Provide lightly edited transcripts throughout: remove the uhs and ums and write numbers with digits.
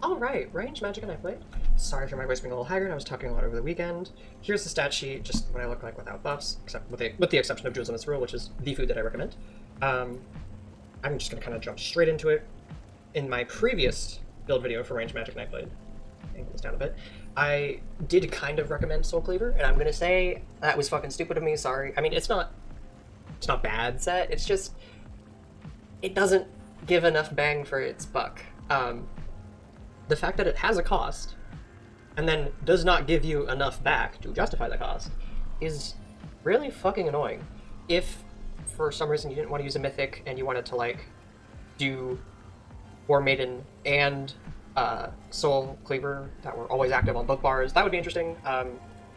Alright, range, magic, and Nightblade. Sorry for my voice being a little haggard, I was talking a lot over the weekend. Here's the stat sheet, just what I look like without buffs, except with the exception of Jewels in this rule, which is the food that I recommend. I'm just going to kind of jump straight into it. In my previous build video for range, magic, Nightblade, angle this down a bit, I did kind of recommend Soul Cleaver, and I'm going to say that was fucking stupid of me, sorry. I mean, it's not bad set, it's just, it doesn't give enough bang for its buck. The fact that it has a cost, and then does not give you enough back to justify the cost, is really fucking annoying. If, for some reason, you didn't want to use a Mythic, and you wanted to, like, do War Maiden and Soul Cleaver that were always active on both bars, that would be interesting.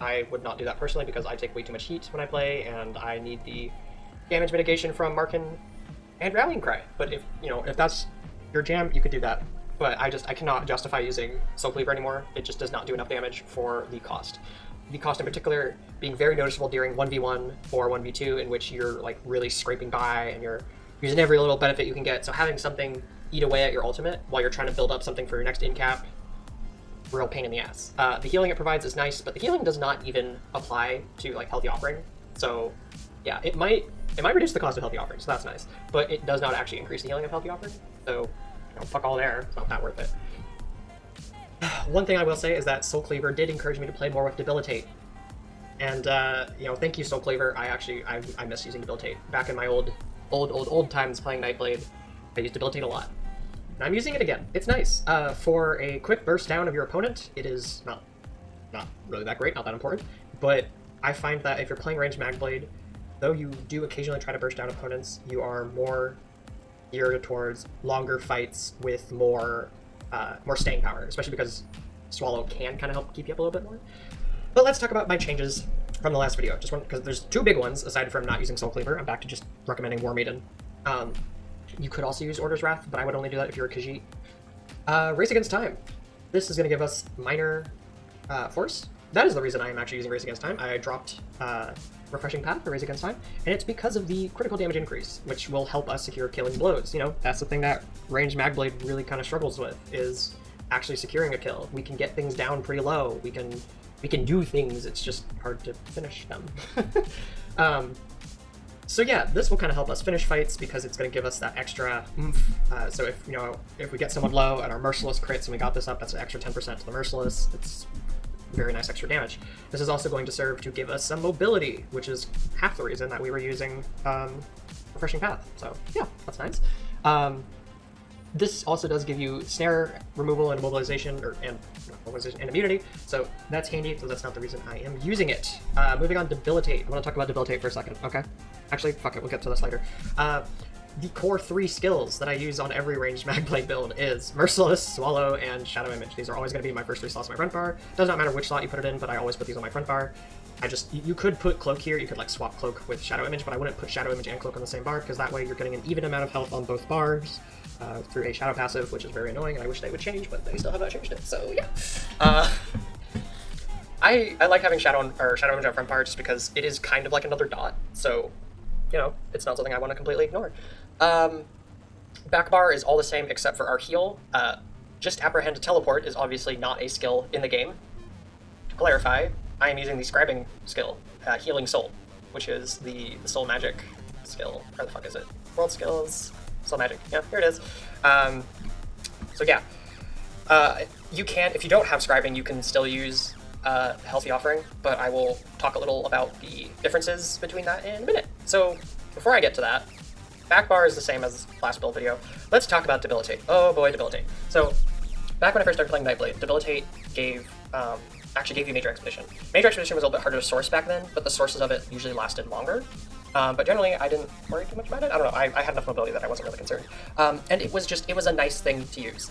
I would not do that personally, because I take way too much heat when I play, and I need the damage mitigation from Markin and Rallying Cry. But if that's your jam, you could do that. But I cannot justify using Soul Cleaver anymore. It just does not do enough damage for the cost. The cost in particular being very noticeable during 1v1 or 1v2, in which you're like really scraping by and you're using every little benefit you can get. So having something eat away at your ultimate while you're trying to build up something for your next in-cap, real pain in the ass. The healing it provides is nice, but the healing does not even apply to like Healthy Offering. So yeah, it might reduce the cost of Healthy Offering, so that's nice. But it does not actually increase the healing of Healthy Offering. So fuck all there, it's not that worth it. One thing I will say is that Soul Cleaver did encourage me to play more with Debilitate. And, thank you, Soul Cleaver. I miss using Debilitate. Back in my old times playing Nightblade, I used Debilitate a lot. And I'm using it again. It's nice. For a quick burst down of your opponent, it is not really that great, not that important. But I find that if you're playing ranged Magblade, though you do occasionally try to burst down opponents, you are more geared towards longer fights with more staying power, especially because Swallow can kind of help keep you up a little bit more. But let's talk about my changes from the last video. Just one, because there's two big ones aside from not using Soul Cleaver. I'm back to just recommending War Maiden. You could also use Order's Wrath, but I would only do that if you're a Khajiit. Race Against Time. This is going to give us minor force. That is the reason I am actually using Race Against Time. I dropped Refreshing Path for Race Against Time, and it's because of the critical damage increase, which will help us secure killing blows. That's the thing that ranged Magblade really kind of struggles with, is actually securing a kill. We can get things down pretty low. We can do things, it's just hard to finish them. So yeah, this will kind of help us finish fights because it's going to give us that extra oomph. So if we get someone low and our Merciless crits and we got this up, that's an extra 10% to the Merciless. It's very nice extra damage. This is also going to serve to give us some mobility, which is half the reason that we were using Refreshing Path. So yeah, that's nice. This also does give you snare removal and immobilization, and immunity, so that's handy, so that's not the reason I am using it. Moving on, Debilitate. I want to talk about Debilitate for a second, okay? Actually, fuck it, we'll get to this later. The core 3 skills that I use on every ranged Magblade build is Merciless, Swallow, and Shadow Image. These are always going to be my first 3 slots on my front bar. Does not matter which slot you put it in, but I always put these on my front bar. You could put Cloak here, you could like swap Cloak with Shadow Image, but I wouldn't put Shadow Image and Cloak on the same bar, because that way you're getting an even amount of health on both bars through a Shadow passive, which is very annoying, and I wish they would change, but they still have not changed it, so yeah. I like having Shadow Image on front bar just because it is kind of like another dot, so, it's not something I want to completely ignore. Back bar is all the same except for our heal. Just Apprehend to Teleport is obviously not a skill in the game. To clarify, I am using the Scribing skill, Healing Soul, which is the Soul Magic skill. Where the fuck is it? World Skills, Soul Magic. Yeah, here it is. So yeah, you can, if you don't have Scribing, you can still use Healthy Offering, but I will talk a little about the differences between that in a minute. So before I get to that, back bar is the same as last build video. Let's talk about Debilitate. Oh boy, Debilitate. So back when I first started playing Nightblade, Debilitate actually gave you Major Expedition. Major Expedition was a little bit harder to source back then, but the sources of it usually lasted longer. But generally, I didn't worry too much about it. I don't know, I had enough mobility that I wasn't really concerned. And it was a nice thing to use.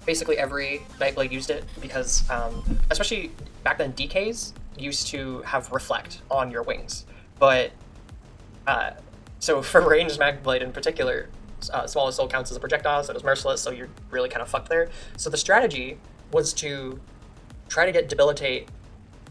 Basically every Nightblade used it because, especially back then, DKs used to have Reflect on your wings. But, so for ranged Magblade in particular, Swallow Soul counts as a projectile, so it was Merciless, so you're really kind of fucked there. So the strategy was to try to get Debilitate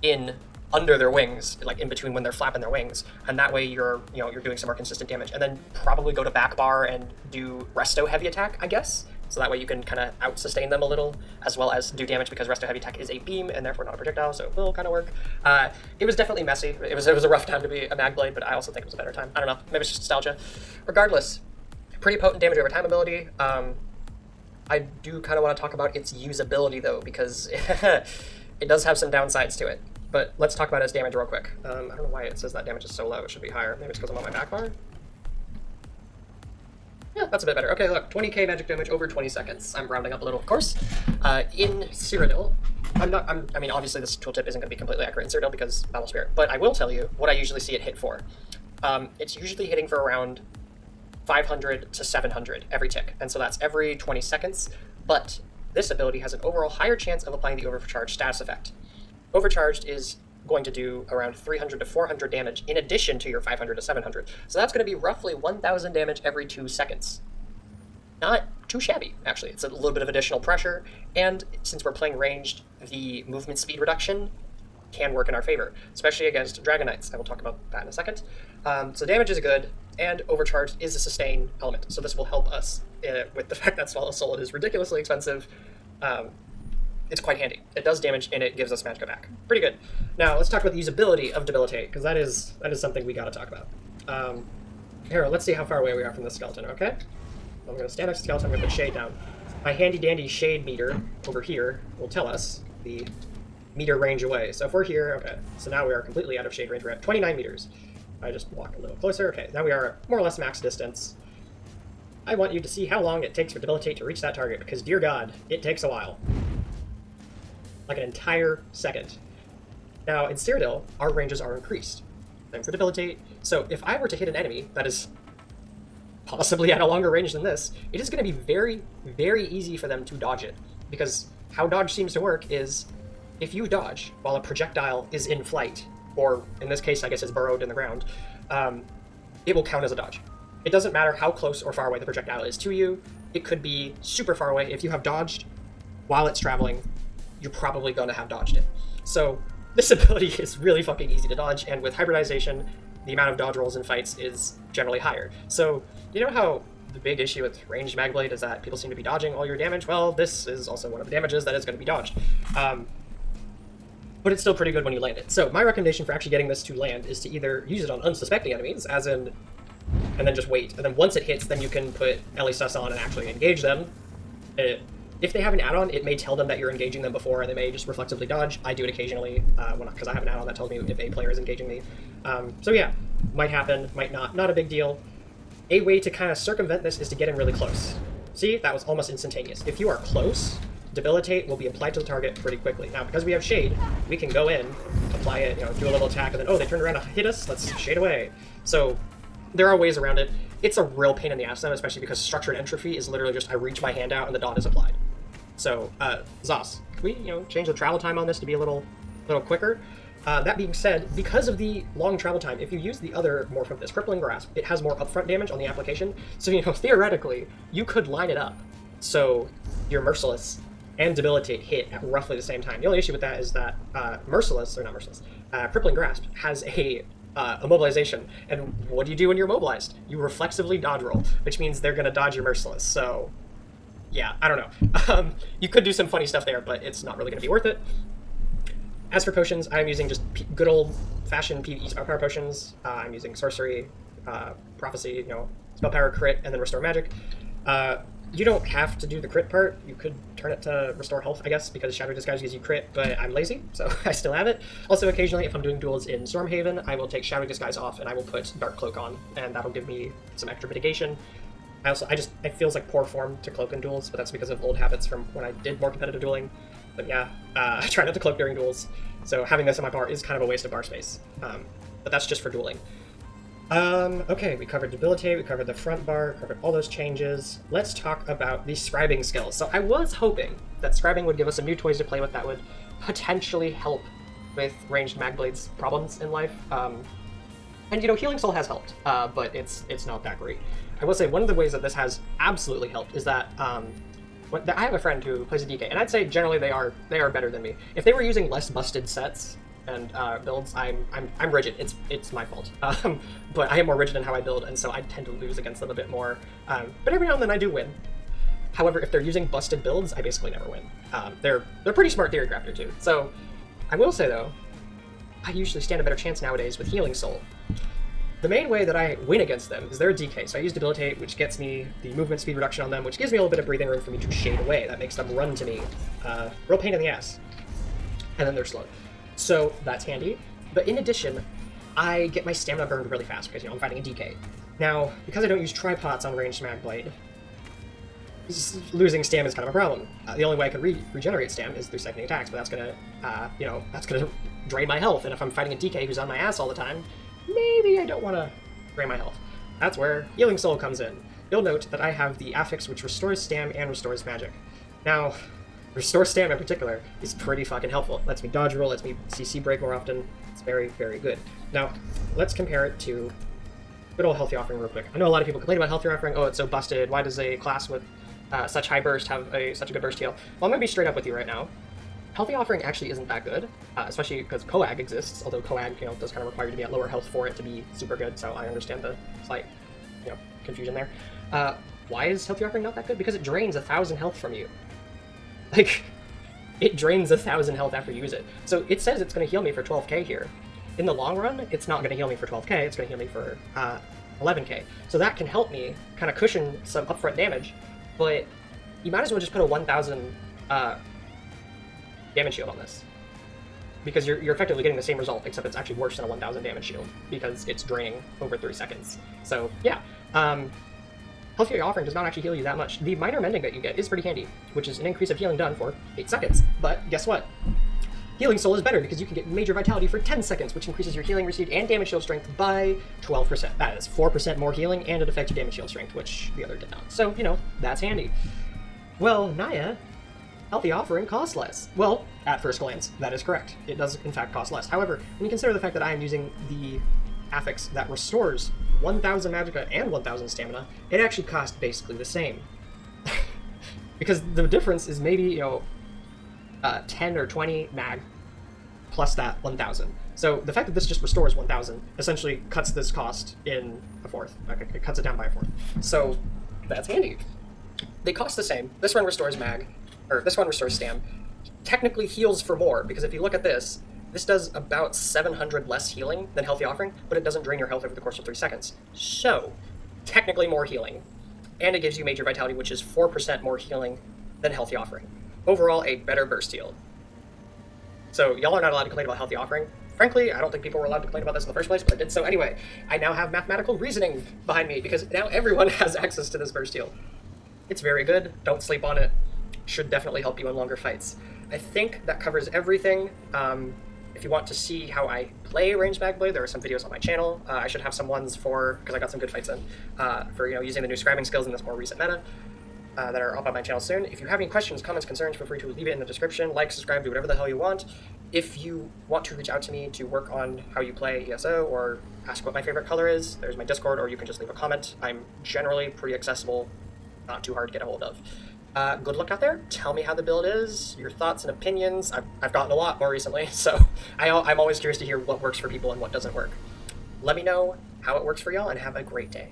in under their wings, like in between when they're flapping their wings, and that way you're doing some more consistent damage, and then probably go to back bar and do Resto heavy attack, I guess. so that way you can kind of out-sustain them a little, as well as do damage, because Resto Heavy Tech is a beam and therefore not a projectile, so it will kind of work. It was definitely messy. It was a rough time to be a Magblade, but I also think it was a better time. I don't know, maybe it's just nostalgia. Regardless, pretty potent damage over time ability. I do kind of want to talk about its usability, though, because it does have some downsides to it. But let's talk about its damage real quick. I don't know why it says that damage is so low. It should be higher. Maybe it's because I'm on my back bar? Yeah, that's a bit better. Okay, look, 20k magic damage over 20 seconds. I'm rounding up a little, of course. In Cyrodiil, I mean, obviously this tooltip isn't going to be completely accurate in Cyrodiil because Battle Spirit, but I will tell you what I usually see it hit for. It's usually hitting for around 500 to 700 every tick, and so that's every 20 seconds, but this ability has an overall higher chance of applying the Overcharged status effect. Overcharged is going to do around 300 to 400 damage in addition to your 500 to 700, so that's going to be roughly 1000 damage every 2 seconds. Not too shabby, actually. It's a little bit of additional pressure, and since we're playing ranged, the movement speed reduction can work in our favor, especially against Dragon Knights. I will talk about that in a second. So damage is good, and Overcharged is a sustain element, so this will help us with the fact that Swallow Soul is ridiculously expensive. It's quite handy. It does damage, and it gives us Magicka back. Pretty good. Now, let's talk about the usability of Debilitate, because that is something we gotta talk about. Here, let's see how far away we are from the skeleton, okay? I'm gonna stand next to the skeleton, I'm gonna put shade down. My handy-dandy shade meter over here will tell us the meter range away. So if we're here, okay, so now we are completely out of shade range. We're at 29 meters. I just walk a little closer. Okay, now we are at more or less max distance. I want you to see how long it takes for Debilitate to reach that target, because, dear God, it takes a while. Like an entire second. Now, in Cyrodiil, our ranges are increased. Same for Debilitate. So if I were to hit an enemy that is possibly at a longer range than this, it is going to be very, very easy for them to dodge it. Because how dodge seems to work is, if you dodge while a projectile is in flight, or in this case, I guess it's burrowed in the ground, it will count as a dodge. It doesn't matter how close or far away the projectile is to you. It could be super far away. If you have dodged while it's traveling, you're probably going to have dodged it. So this ability is really fucking easy to dodge, and with hybridization, the amount of dodge rolls in fights is generally higher. So you know how the big issue with ranged Magblade is that people seem to be dodging all your damage? Well, this is also one of the damages that is going to be dodged. But it's still pretty good when you land it. So my recommendation for actually getting this to land is to either use it on unsuspecting enemies, as in, and then just wait. And then once it hits, then you can put Ellie Sus on and actually engage them. If they have an add-on, it may tell them that you're engaging them before, and they may just reflexively dodge. I do it occasionally, because I have an add-on that tells me if a player is engaging me. So yeah, might happen, might not a big deal. A way to kind of circumvent this is to get in really close. See, that was almost instantaneous. If you are close, Debilitate will be applied to the target pretty quickly. Now, because we have Shade, we can go in, apply it, do a little attack, and then, oh, they turned around to hit us, let's Shade away. So there are ways around it. It's a real pain in the ass, though, especially because Structured Entropy is literally just I reach my hand out and the dot is applied. So, Zos, can we, change the travel time on this to be a little quicker? That being said, because of the long travel time, if you use the other morph of this, Crippling Grasp, it has more upfront damage on the application. So, theoretically, you could line it up so your Merciless and Debilitate hit at roughly the same time. The only issue with that is that Crippling Grasp has a immobilization, and what do you do when you're immobilized? You reflexively dodge roll, which means they're going to dodge your Merciless, so yeah, I don't know. You could do some funny stuff there, but it's not really going to be worth it. As for potions, I'm using just good old-fashioned PvE spell power potions. I'm using Sorcery, Prophecy, Spell Power, Crit, and then Restore Magic. You don't have to do the crit part. You could turn it to Restore Health, I guess, because Shadow Disguise gives you crit, but I'm lazy, so I still have it. Also, occasionally, if I'm doing duels in Stormhaven, I will take Shadow Disguise off, and I will put Dark Cloak on, and that'll give me some extra mitigation. It feels like poor form to cloak in duels, but that's because of old habits from when I did more competitive dueling. But yeah, I try not to cloak during duels, so having this in my bar is kind of a waste of bar space. But that's just for dueling. Okay, we covered Debilitate, we covered the front bar, covered all those changes. Let's talk about the Scribing skills. So I was hoping that Scribing would give us some new toys to play with that would potentially help with ranged Magblade's problems in life. And Healing Soul has helped, but it's not that great. I will say one of the ways that this has absolutely helped is that I have a friend who plays a DK, and I'd say generally they are better than me. If they were using less busted sets and builds, I'm rigid. It's my fault. But I am more rigid in how I build, and so I tend to lose against them a bit more. But every now and then I do win. However, if they're using busted builds, I basically never win. They're pretty smart theory crafter too. So I will say though, I usually stand a better chance nowadays with Healing Soul. The main way that I win against them is they're a DK, so I use Debilitate, which gets me the movement speed reduction on them, which gives me a little bit of breathing room for me to shade away. That makes them run to me. Real pain in the ass. And then they're slow. So that's handy. But in addition, I get my stamina burned really fast because, I'm fighting a DK. Now, because I don't use tripods on ranged Magblade, losing stam is kind of a problem. The only way I can regenerate stam is through seconding attacks, but that's gonna, that's gonna drain my health. And if I'm fighting a DK who's on my ass all the time, maybe I don't want to drain my health. That's where Healing Soul comes in. You'll note that I have the affix which restores stam and restores magic. Now, restore stam in particular is pretty fucking helpful. Lets me dodge roll, lets me CC break more often. It's very, very good. Now, let's compare it to good old Healthy Offering real quick. I know a lot of people complain about Healthy Offering. Oh, it's so busted. Why does a class with such high burst have such a good burst heal? Well, I'm going to be straight up with you right now. Healthy Offering actually isn't that good, especially because Coag exists, although Coag, does kind of require you to be at lower health for it to be super good, so I understand the slight, confusion there. Why is Healthy Offering not that good? Because it drains 1,000 health from you. Like, it drains 1,000 health after you use it. So it says it's going to heal me for 12k here. In the long run, it's not going to heal me for 12k, it's going to heal me for 11k. So that can help me kind of cushion some upfront damage, but you might as well just put a 1,000 damage shield on this, because you're effectively getting the same result, except it's actually worse than a 1,000 damage shield because it's draining over 3 seconds. So yeah, Healthy Offering does not actually heal you that much. The minor mending that you get is pretty handy, which is an increase of healing done for 8 seconds. But guess what? Healing Soul is better because you can get Major Vitality for 10 seconds, which increases your healing received and damage shield strength by 12%. That is 4% more healing, and it affects your damage shield strength, which the other did not. So, that's handy. Well, Naya, Healthy Offering costs less. Well, at first glance, that is correct. It does, in fact, cost less. However, when you consider the fact that I am using the affix that restores 1,000 Magicka and 1,000 stamina, it actually costs basically the same. Because the difference is maybe, 10 or 20 mag plus that 1,000. So the fact that this just restores 1,000 essentially cuts this cost in a fourth. Okay, it cuts it down by a fourth. So that's handy. They cost the same. This one restores mag, or this one restores stam. Technically heals for more, because if you look at this does about 700 less healing than Healthy Offering, but it doesn't drain your health over the course of 3 seconds. So, technically more healing. And it gives you Major Vitality, which is 4% more healing than Healthy Offering. Overall, a better burst heal. So, y'all are not allowed to complain about Healthy Offering. Frankly, I don't think people were allowed to complain about this in the first place, but I did so anyway. I now have mathematical reasoning behind me, because now everyone has access to this burst heal. It's very good. Don't sleep on it. Should definitely help you in longer fights. I think that covers everything. If you want to see how I play ranged Magblade, there are some videos on my channel. I should have some ones because I got some good fights in, for using the new Scribing skills in this more recent meta, that are up on my channel soon. If you have any questions, comments, concerns, feel free to leave it in the description. Like, subscribe, do whatever the hell you want. If you want to reach out to me to work on how you play ESO or ask what my favorite color is, there's my Discord, or you can just leave a comment. I'm generally pretty accessible, not too hard to get a hold of. Good luck out there. Tell me how the build is, your thoughts and opinions. I've gotten a lot more recently, so I'm always curious to hear what works for people and what doesn't work. Let me know how it works for y'all, and have a great day.